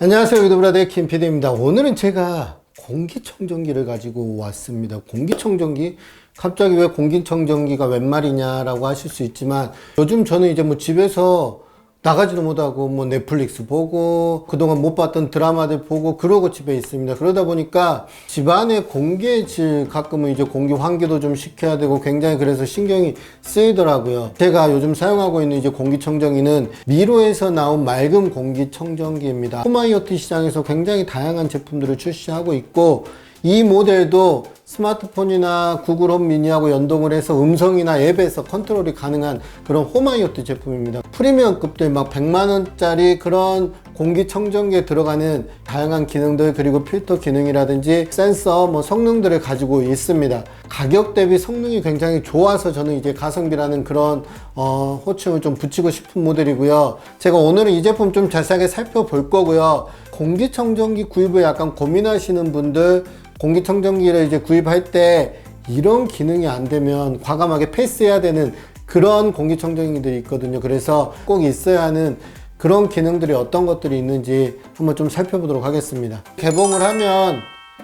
안녕하세요, 유튜브라더의 김PD입니다. 오늘은 제가 공기청정기를 가지고 왔습니다. 공기청정기? 갑자기 왜 공기청정기가 웬 말이냐라고 하실 수 있지만, 요즘 저는 이제 뭐 집에서 나가지도 못하고 뭐 넷플릭스 보고 그동안 못 봤던 드라마들 보고 그러고 집에 있습니다. 그러다 보니까 집안의 공기의 질, 가끔은 이제 공기 환기도 좀 시켜야 되고 굉장히 그래서 신경이 쓰이더라고요. 제가 요즘 사용하고 있는 이제 공기청정기는 미로에서 나온 맑은 공기청정기입니다. 홈IoT 시장에서 굉장히 다양한 제품들을 출시하고 있고, 이 모델도 스마트폰이나 구글 홈 미니하고 연동을 해서 음성이나 앱에서 컨트롤이 가능한 그런 홈IoT 제품입니다. 프리미엄급들 막 100만원짜리 그런 공기청정기에 들어가는 다양한 기능들, 그리고 필터 기능이라든지 센서 뭐 성능들을 가지고 있습니다. 가격 대비 성능이 굉장히 좋아서 저는 이제 가성비라는 그런 호칭을 좀 붙이고 싶은 모델이고요. 제가 오늘은 이 제품 좀 자세하게 살펴볼 거고요. 공기청정기 구입을 약간 고민하시는 분들, 공기청정기를 이제 구입할 때 이런 기능이 안 되면 과감하게 패스해야 되는 그런 공기청정기들이 있거든요. 그래서 꼭 있어야 하는 그런 기능들이 어떤 것들이 있는지 한번 좀 살펴보도록 하겠습니다. 개봉을 하면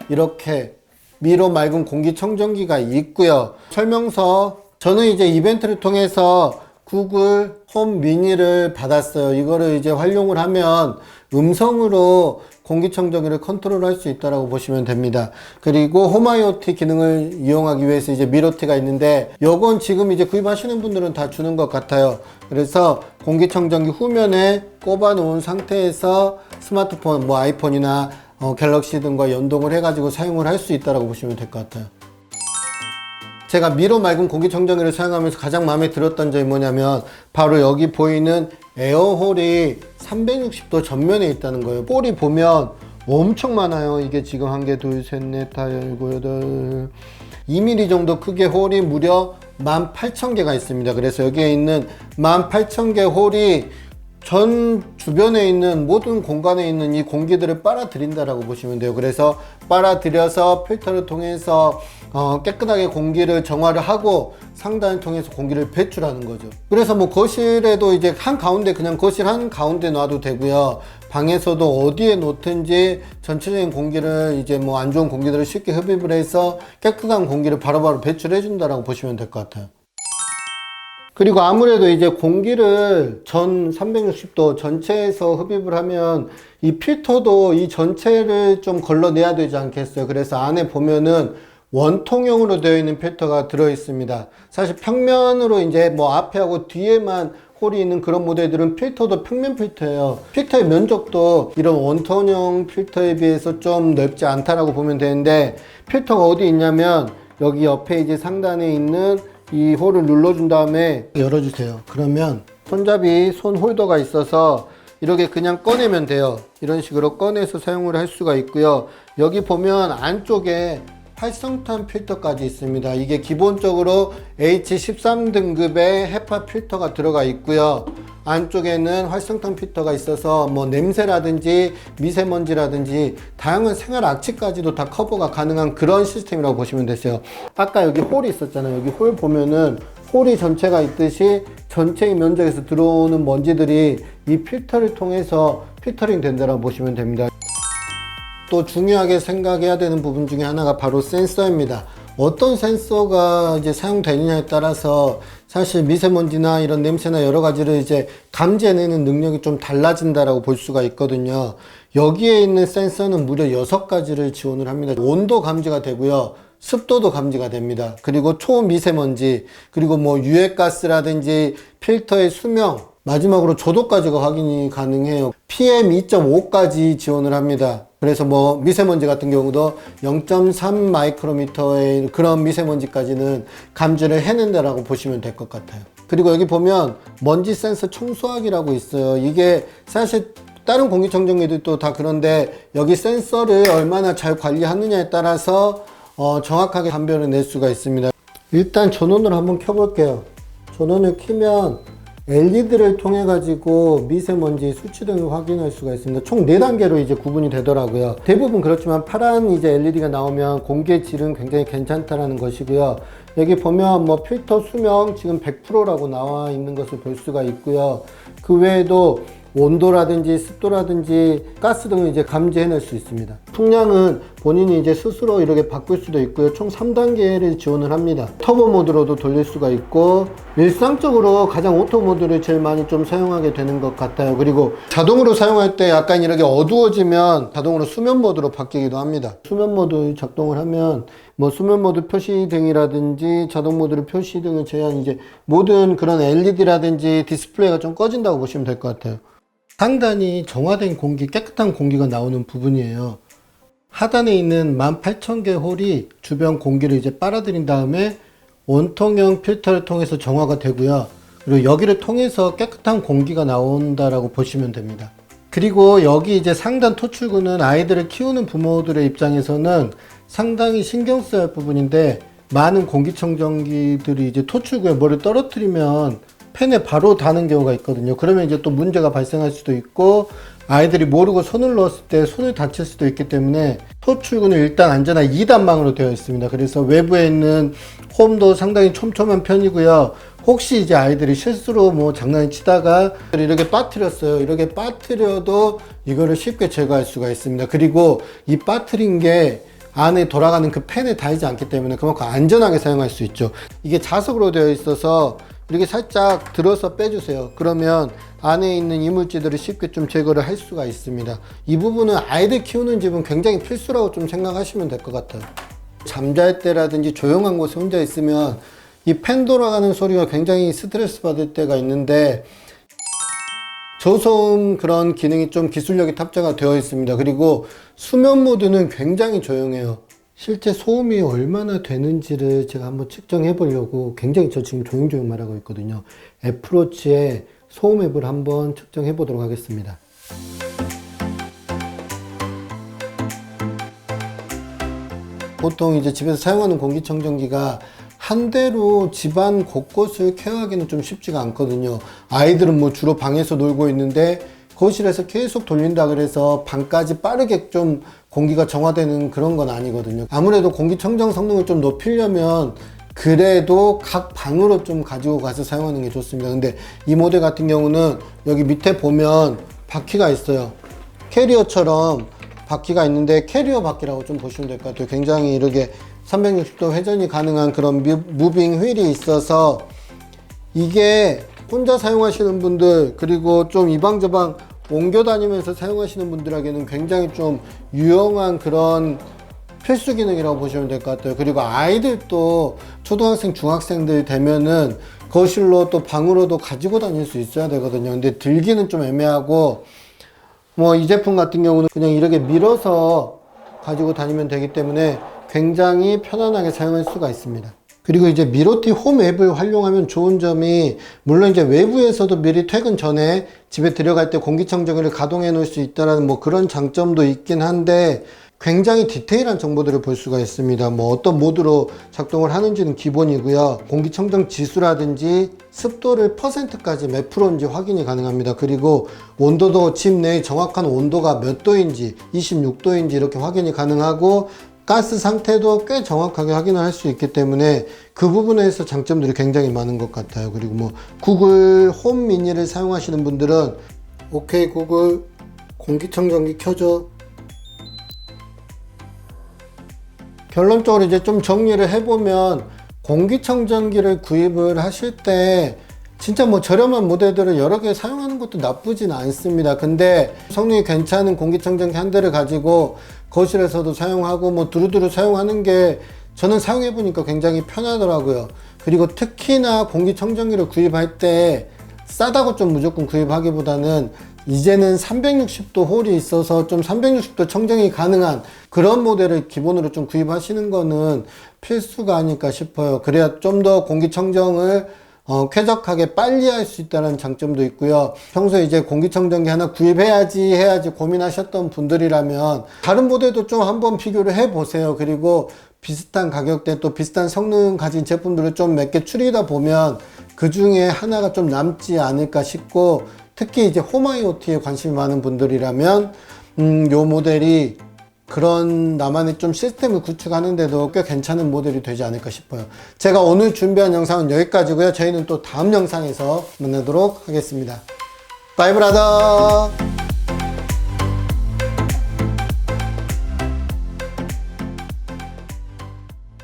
이렇게 미로 맑은 공기청정기가 있고요. 설명서, 저는 이제 이벤트를 통해서 구글 홈 미니를 받았어요. 이거를 이제 활용을 하면 음성으로 공기청정기를 컨트롤할 수 있다고 보시면 됩니다. 그리고 홈IoT 기능을 이용하기 위해서 이제 미로티가 있는데, 요건 지금 이제 구입하시는 분들은 다 주는 것 같아요. 그래서 공기청정기 후면에 꼽아 놓은 상태에서 스마트폰, 뭐 아이폰이나 갤럭시 등과 연동을 해가지고 사용을 할 수 있다고 보시면 될 것 같아요. 제가 미로 맑은 공기청정기를 사용하면서 가장 마음에 들었던 점이 뭐냐면, 바로 여기 보이는 에어홀이 360도 전면에 있다는 거예요. 홀이 보면 엄청 많아요. 이게 지금 1개, 2, 3, 4, 5, 6, 8 2mm 정도 크기의 홀이 무려 18,000개가 있습니다. 그래서 여기에 있는 18,000개 홀이 전 주변에 있는 모든 공간에 있는 이 공기들을 빨아들인다라고 보시면 돼요. 그래서 빨아들여서 필터를 통해서 깨끗하게 공기를 정화를 하고 상단을 통해서 공기를 배출하는 거죠. 그래서 뭐 거실에도 이제 한 가운데, 그냥 거실 한 가운데 놔도 되고요. 방에서도 어디에 놓든지 전체적인 공기를 이제 뭐 안 좋은 공기들을 쉽게 흡입을 해서 깨끗한 공기를 바로바로 배출해 준다라고 보시면 될 것 같아요. 그리고 아무래도 이제 공기를 전 360도 전체에서 흡입을 하면 이 필터도 이 전체를 좀 걸러내야 되지 않겠어요. 그래서 안에 보면은 원통형으로 되어 있는 필터가 들어 있습니다. 사실 평면으로 이제 뭐 앞에하고 뒤에만 홀이 있는 그런 모델들은 필터도 평면 필터예요. 필터의 면적도 이런 원통형 필터에 비해서 좀 넓지 않다라고 보면 되는데, 필터가 어디 있냐면 여기 옆에 이제 상단에 있는 이 홀을 눌러준 다음에 열어주세요. 그러면 손잡이 손 홀더가 있어서 이렇게 그냥 꺼내면 돼요. 이런 식으로 꺼내서 사용을 할 수가 있고요. 여기 보면 안쪽에 활성탄 필터까지 있습니다. 이게 기본적으로 H13 등급의 헤파 필터가 들어가 있고요. 안쪽에는 활성탄 필터가 있어서 뭐 냄새라든지 미세먼지라든지 다양한 생활 악취까지도 다 커버가 가능한 그런 시스템이라고 보시면 되세요. 아까 여기 홀이 있었잖아요. 여기 홀 보면은 홀이 전체가 있듯이 전체의 면적에서 들어오는 먼지들이 이 필터를 통해서 필터링 된다고 보시면 됩니다. 또 중요하게 생각해야 되는 부분 중에 하나가 바로 센서입니다. 어떤 센서가 이제 사용되느냐에 따라서 사실 미세먼지나 이런 냄새나 여러 가지를 이제 감지해내는 능력이 좀 달라진다라고 볼 수가 있거든요. 여기에 있는 센서는 무려 6가지를 지원을 합니다. 온도 감지가 되고요. 습도도 감지가 됩니다. 그리고 초미세먼지, 그리고 뭐 유해가스라든지 필터의 수명, 마지막으로 조도까지가 확인이 가능해요. PM2.5까지 지원을 합니다. 그래서 뭐 미세먼지 같은 경우도 0.3 마이크로미터의 그런 미세먼지까지는 감지를 해낸다라고 보시면 될 것 같아요. 그리고 여기 보면 먼지 센서 청소하기라고 있어요. 이게 사실 다른 공기청정기들도 다 그런데 여기 센서를 얼마나 잘 관리하느냐에 따라서 정확하게 감별을 낼 수가 있습니다. 일단 전원을 한번 켜볼게요. 전원을 켜면 LED를 통해 가지고 미세먼지 수치 등을 확인할 수가 있습니다. 총 4단계로 이제 구분이 되더라고요. 대부분 그렇지만 파란 이제 LED가 나오면 공기의 질은 굉장히 괜찮다라는 것이고요. 여기 보면 뭐 필터 수명 지금 100%라고 나와 있는 것을 볼 수가 있고요. 그 외에도 온도라든지 습도라든지 가스 등을 이제 감지해낼 수 있습니다. 풍량은 본인이 이제 스스로 이렇게 바꿀 수도 있고요. 총 3단계를 지원을 합니다. 터보 모드로도 돌릴 수가 있고, 일상적으로 가장 오토 모드를 제일 많이 좀 사용하게 되는 것 같아요. 그리고 자동으로 사용할 때 약간 이렇게 어두워지면 자동으로 수면 모드로 바뀌기도 합니다. 수면 모드 작동을 하면 뭐 수면 모드 표시 등이라든지 자동 모드로 표시 등을 제한, 이제 모든 그런 LED라든지 디스플레이가 좀 꺼진다고 보시면 될 것 같아요. 상단이 정화된 공기, 깨끗한 공기가 나오는 부분이에요. 하단에 있는 18,000개 홀이 주변 공기를 이제 빨아들인 다음에 원통형 필터를 통해서 정화가 되고요. 그리고 여기를 통해서 깨끗한 공기가 나온다라고 보시면 됩니다. 그리고 여기 이제 상단 토출구는 아이들을 키우는 부모들의 입장에서는 상당히 신경 써야 할 부분인데, 많은 공기청정기들이 이제 토출구에 뭐를 떨어뜨리면 팬에 바로 닿는 경우가 있거든요. 그러면 이제 또 문제가 발생할 수도 있고, 아이들이 모르고 손을 넣었을 때 손을 다칠 수도 있기 때문에 토출구는 일단 안전한 2단망으로 되어 있습니다. 그래서 외부에 있는 홈도 상당히 촘촘한 편이고요. 혹시 이제 아이들이 실수로 뭐 장난을 치다가 이렇게 빠뜨렸어요. 이렇게 빠뜨려도 이거를 쉽게 제거할 수가 있습니다. 그리고 이 빠뜨린 게 안에 돌아가는 그 팬에 닿지 않기 때문에 그만큼 안전하게 사용할 수 있죠. 이게 자석으로 되어 있어서 이렇게 살짝 들어서 빼주세요. 그러면 안에 있는 이물질들을 쉽게 좀 제거를 할 수가 있습니다. 이 부분은 아이들 키우는 집은 굉장히 필수라고 좀 생각하시면 될 것 같아요. 잠잘 때라든지 조용한 곳에 혼자 있으면 이 팬 돌아가는 소리가 굉장히 스트레스 받을 때가 있는데, 저소음 그런 기능이 좀 기술력이 탑재가 되어 있습니다. 그리고 수면 모드는 굉장히 조용해요. 실제 소음이 얼마나 되는지를 제가 한번 측정해 보려고 굉장히 저 지금 조용조용 말하고 있거든요. 애플워치에 소음 앱을 한번 측정해 보도록 하겠습니다. 보통 이제 집에서 사용하는 공기청정기가 한 대로 집안 곳곳을 케어하기는 좀 쉽지가 않거든요. 아이들은 뭐 주로 방에서 놀고 있는데 거실에서 계속 돌린다 그래서 방까지 빠르게 좀 공기가 정화되는 그런 건 아니거든요. 아무래도 공기청정 성능을 좀 높이려면 그래도 각 방으로 좀 가지고 가서 사용하는 게 좋습니다. 근데 이 모델 같은 경우는 여기 밑에 보면 바퀴가 있어요. 캐리어처럼 바퀴가 있는데 캐리어 바퀴라고 좀 보시면 될 것 같아요. 굉장히 이렇게 360도 회전이 가능한 그런 무빙 휠이 있어서, 이게 혼자 사용하시는 분들, 그리고 좀 이방저방 옮겨 다니면서 사용하시는 분들에게는 굉장히 좀 유용한 그런 필수 기능이라고 보시면 될 것 같아요. 그리고 아이들도 초등학생, 중학생들 되면은 거실로 또 방으로도 가지고 다닐 수 있어야 되거든요. 근데 들기는 좀 애매하고, 뭐 이 제품 같은 경우는 그냥 이렇게 밀어서 가지고 다니면 되기 때문에 굉장히 편안하게 사용할 수가 있습니다. 그리고 이제 미로티 홈 앱을 활용하면 좋은 점이, 물론 이제 외부에서도 미리 퇴근 전에 집에 들어갈 때 공기청정기를 가동해 놓을 수 있다는 뭐 그런 장점도 있긴 한데, 굉장히 디테일한 정보들을 볼 수가 있습니다. 뭐 어떤 모드로 작동을 하는지는 기본이고요. 공기청정 지수라든지 습도를 %까지 몇 프로인지 확인이 가능합니다. 그리고 온도도 집 내 정확한 온도가 몇 도인지, 26도인지 이렇게 확인이 가능하고, 가스 상태도 꽤 정확하게 확인을 할 수 있기 때문에 그 부분에서 장점들이 굉장히 많은 것 같아요. 그리고 뭐 구글 홈 미니를 사용하시는 분들은 오케이 구글 공기청정기 켜줘. 결론적으로 이제 좀 정리를 해보면, 공기청정기를 구입을 하실 때 진짜 뭐 저렴한 모델들을 여러 개 사용하는 것도 나쁘진 않습니다. 근데 성능이 괜찮은 공기청정기 한 대를 가지고 거실에서도 사용하고 뭐 두루두루 사용하는 게 저는 사용해보니까 굉장히 편하더라고요. 그리고 특히나 공기청정기를 구입할 때 싸다고 좀 무조건 구입하기보다는 이제는 360도 홀이 있어서 좀 360도 청정이 가능한 그런 모델을 기본으로 좀 구입하시는 거는 필수가 아닐까 싶어요. 그래야 좀 더 공기청정을 쾌적하게 빨리 할 수 있다는 장점도 있고요. 평소에 이제 공기청정기 하나 구입해야지 고민하셨던 분들이라면 다른 모델도 좀 한번 비교를 해 보세요. 그리고 비슷한 가격대 또 비슷한 성능 가진 제품들을 좀 몇 개 추리다 보면 그 중에 하나가 좀 남지 않을까 싶고, 특히 이제 홈 IoT에 관심이 많은 분들이라면 요 모델이 그런 나만의 좀 시스템을 구축하는데도 꽤 괜찮은 모델이 되지 않을까 싶어요. 제가 오늘 준비한 영상은 여기까지고요. 저희는 또 다음 영상에서 만나도록 하겠습니다. 바이 브라더.